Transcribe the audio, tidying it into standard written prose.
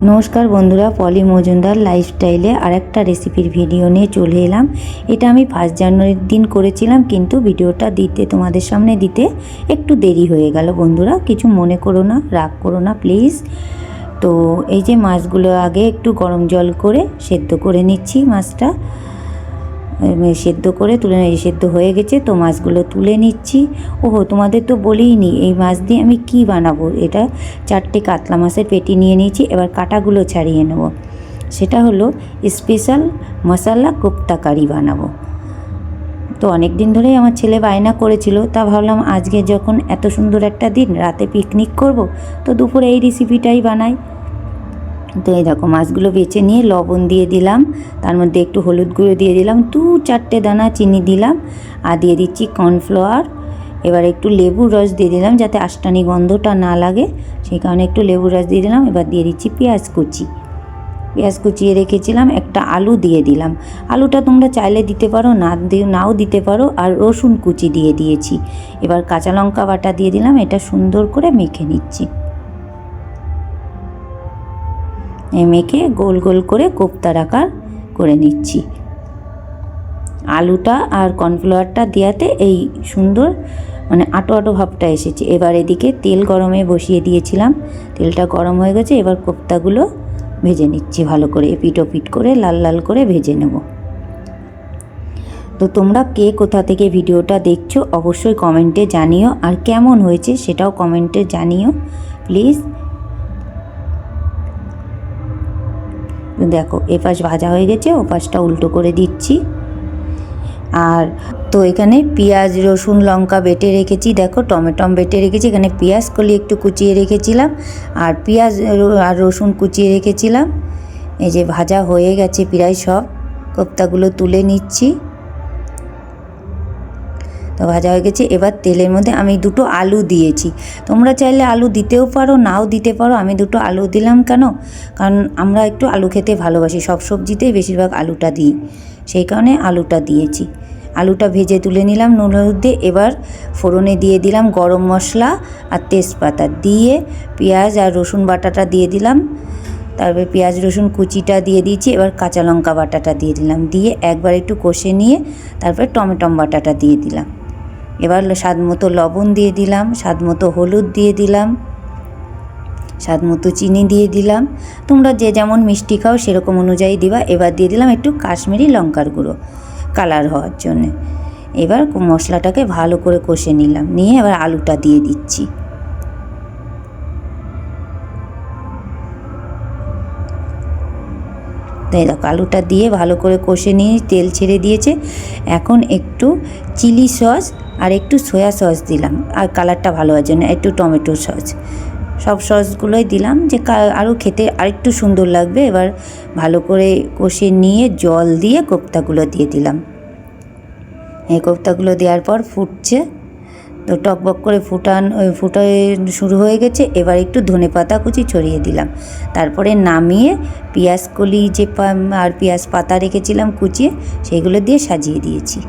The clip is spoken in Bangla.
নমস্কার বন্ধুরা, পলি মজুমদার লাইফস্টাইলে আরেকটা রেসিপির ভিডিও নিয়ে চলে এলাম। এটা আমি 1 জানুয়ারির দিন করেছিলাম, কিন্তু ভিডিওটা দিতে তোমাদের সামনে দিতে একটু দেরি হয়ে গেল। বন্ধুরা কিছু মনে করো না, রাগ করো না প্লিজ। তো এই যে মাছগুলো আগে একটু গরম জল করে সেদ্ধ করে নিচ্ছি। মাছটা সেদ্ধ করে তুলে সেদ্ধ হয়ে গেছে, তো মাছগুলো তুলে নিচ্ছি। ওহো, তোমাদের তো বলেই নি এই মাছ দিয়ে আমি কি বানাবো। এটা 4টে কাতলা মাছের পেটি নিয়ে নিয়েছি। এবার কাঁটাগুলো ছাড়িয়ে নেব। সেটা হলো স্পেশাল মশলা কোপ্তা কারি বানাবো। তো অনেক দিন ধরেই আমার ছেলে বায়না করেছিল, তা ভাবলাম আজকে যখন এত সুন্দর একটা দিন, রাতে পিকনিক করব, তো দুপুরে এই রেসিপিটাই বানাই। তো এই দেখো মাছগুলো বেছে নিয়ে লবণ দিয়ে দিলাম, তার মধ্যে একটু হলুদ গুঁড়ো দিয়ে দিলাম, 2-4টে দানা চিনি দিলাম, আর দিয়ে দিচ্ছি কর্নফ্লাওয়ার। এবার একটু লেবুর রস দিয়ে দিলাম যাতে আষ্টানি গন্ধটা না লাগে, সেই কারণে একটু লেবুর রস দিয়ে দিলাম। এবার দিয়ে দিচ্ছি পেঁয়াজ কুচিয়ে রেখেছিলাম। একটা আলু দিয়ে দিলাম। আলুটা তোমরা চাইলে দিতে পারো, নাও দিতে পারো। আর রসুন কুচি দিয়ে দিয়েছি। এবার কাঁচা লঙ্কা বাটা দিয়ে দিলাম। এটা সুন্দর করে মেখে নিচ্ছি। মেখে গোল গোল করে কোপ্তার আকার করে নিচ্ছি। আলুটা আর কর্নফ্লাওয়ারটা দেওয়াতে এই সুন্দর আটো আটো ভাবটা এসেছে। এবার এদিকে তেল গরমে বসিয়ে দিয়েছিলাম, তেলটা গরম হয়ে গেছে। এবার কোপ্তাগুলো ভেজে নিচ্ছি ভালো করে, এপিট ওপিট করে লাল লাল করে ভেজে নেব। তো তোমরা কে কোথা থেকে ভিডিওটা দেখছো অবশ্যই কমেন্টে জানিও, আর কেমন হয়েছে সেটাও কমেন্টে জানিও প্লিজ। দেখো এপাশ ভাজা হয়ে গেছে, ওপাশটা উল্টো করে দিচ্ছি। আর তো এখানে পেঁয়াজ রসুন লঙ্কা বেটে রেখেছি, দেখো টমেটম বেটে রেখেছি। এখানে পেঁয়াজ কলি একটু কুচিয়ে রেখেছিলাম, আর পেঁয়াজ আর রসুন কুচিয়ে রেখেছিলাম। এই যে ভাজা হয়ে গেছে প্রায় সব, কোপ্তাগুলো তুলে নিচ্ছি। তো ভাজা হয়ে গেছে। এবার তেলের মধ্যে আমি 2টো আলু দিয়েছি। তোমরা চাইলে আলু দিতেও পারো, নাও দিতে পারো। আমি 2টো আলু দিলাম কেন, কারণ আমরা একটু আলু খেতে ভালোবাসি, সব সবজিতেই বেশিরভাগ আলুটা দিই, সেই কারণে আলুটা দিয়েছি। আলুটা ভেজে তুলে নিলাম নুন হলুদ দিয়ে। এবার ফোড়নে দিয়ে দিলাম গরম মশলা আর তেজপাতা দিয়ে, পেঁয়াজ আর রসুন বাটাটা দিয়ে দিলাম। তারপরে পেঁয়াজ রসুন কুচিটা দিয়ে দিয়েছি। এবার কাঁচা লঙ্কা বাটাটা দিয়ে দিলাম, দিয়ে একবার একটু কষে নিয়ে তারপরে টমেটম বাটাটা দিয়ে দিলাম। এবার স্বাদ মতো লবণ দিয়ে দিলাম, স্বাদ মতো হলুদ দিয়ে দিলাম, স্বাদ মতো চিনি দিয়ে দিলাম। তোমরা যে যেমন মিষ্টি খাও সেরকম অনুযায়ী দিবা। এবার দিয়ে দিলাম একটু কাশ্মীরি লঙ্কার গুঁড়ো কালার হওয়ার জন্যে। এবার মশলাটাকে ভালো করে কষে নিলাম, নিয়ে এবার আলুটা দিয়ে দিচ্ছি। তাই দেখো আলুটা দিয়ে ভালো করে কষে নিয়ে তেল ছেড়ে দিয়েছে। এখন একটু চিলি সস আর একটু সয়া সস দিলাম, আর কালারটা ভালো হওয়ার জন্য একটু টমেটো সস। সব সসগুলোই দিলাম যে আরও খেতে আরেকটু সুন্দর লাগবে। এবার ভালো করে কষে নিয়ে জল দিয়ে কোপ্তাগুলো দিয়ে দিলাম। এই কোপ্তাগুলো দেওয়ার পর ফুটছে, তো টকবক করে ফুটে শুরু হয়ে গেছে। এবার একটু ধনেপাতা কুচি ছড়িয়ে দিলাম। তারপরে নামিয়ে পেঁয়াজ কলি আর পেঁয়াজ পাতা রেখেছিলাম কুচিয়ে, সেগুলো দিয়ে সাজিয়ে দিয়েছি।